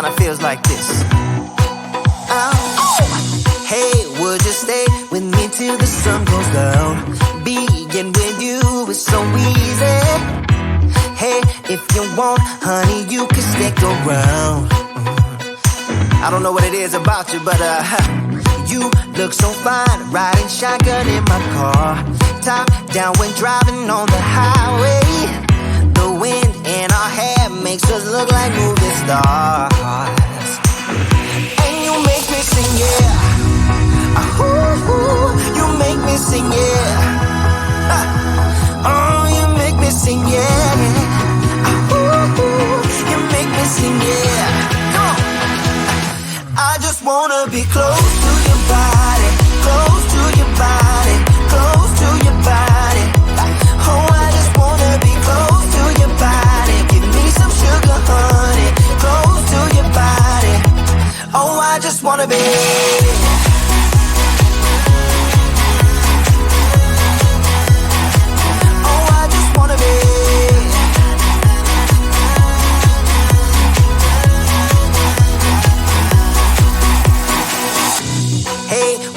kinda feels like this. Hey, would you stay with me till the sun goes down? Being with you is so easy. Hey, if you want, honey, you can stick around. I don't know what it is about you, but you look so fine, riding shotgun in my car, top down when driving on the highway. The wind in our hair makes us look like movie stars, and you make me sing, yeah. Ooh, you make me sing, yeah. Oh, you make me sing, yeah. Ooh, you make me sing, yeah. Come on. I just wanna be close to your body, close to your body, close to your body. Oh, I just wanna be close to your body. Give me some sugar, honey, close to your body. Oh, I just wanna be.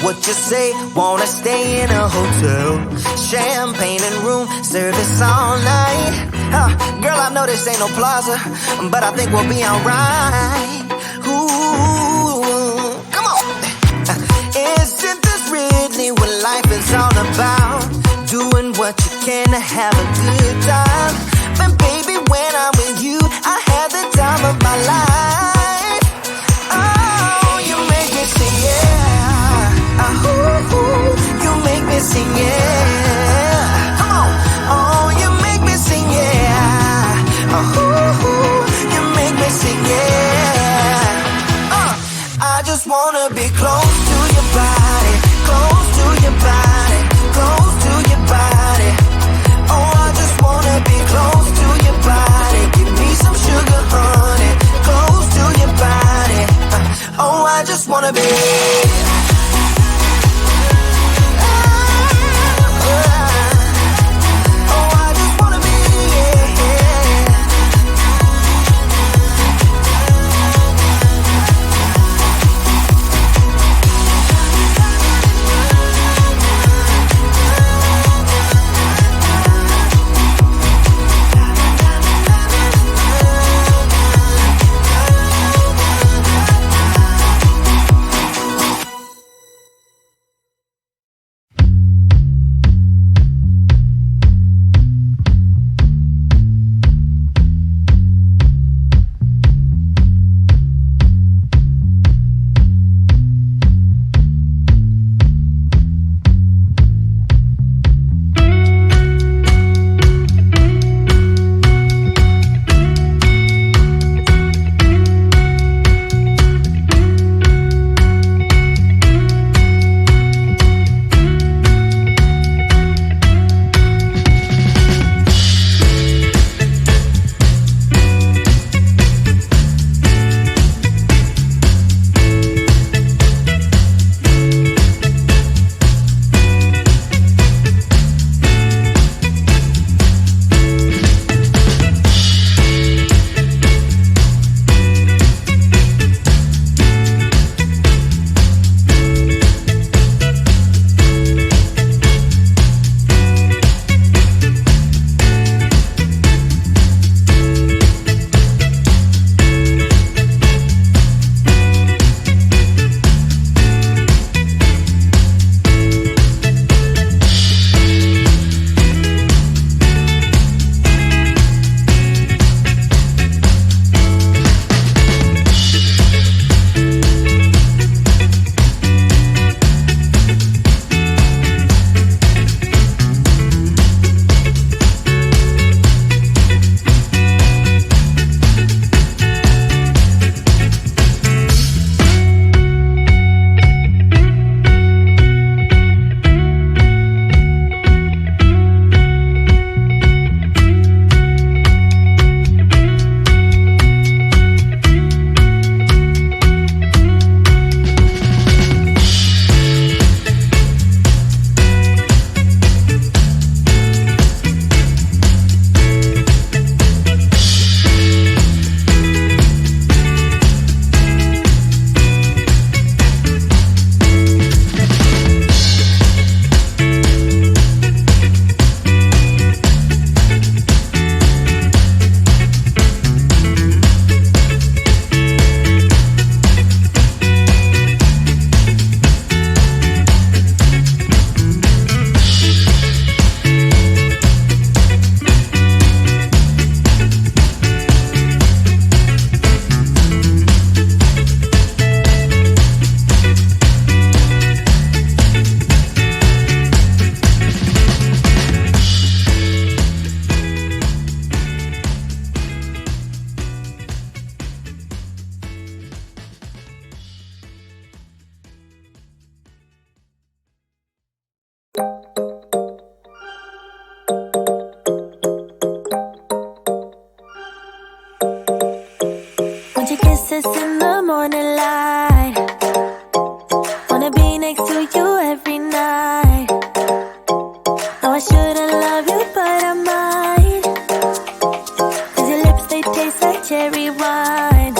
What you say, wanna stay in a hotel, champagne and room service all night. Girl, I know this ain't no plaza, but I think we'll be alright. Ooh, come on. Isn't this really what life is all about? Doing what you can to have a good time. But baby, when I'm with you, I have the time of my life. Oh, you make me sing, yeah. Ooh, you make me sing, yeah. Come on. Oh, you make me sing, yeah. Ooh, you make me sing, yeah. I just wanna be close to your body, close to your body, close to your body. Oh, I just wanna be close to your body. Give me some sugar, honey, close to your body. Oh, I just wanna be. us in the morning light. Wanna be next to you every night. No, I shouldn't love you, but I might. 'Cause your lips, they taste like cherry wine.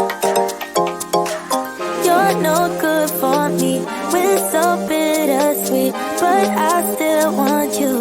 You're no good for me, we're so bittersweet, but I still want you.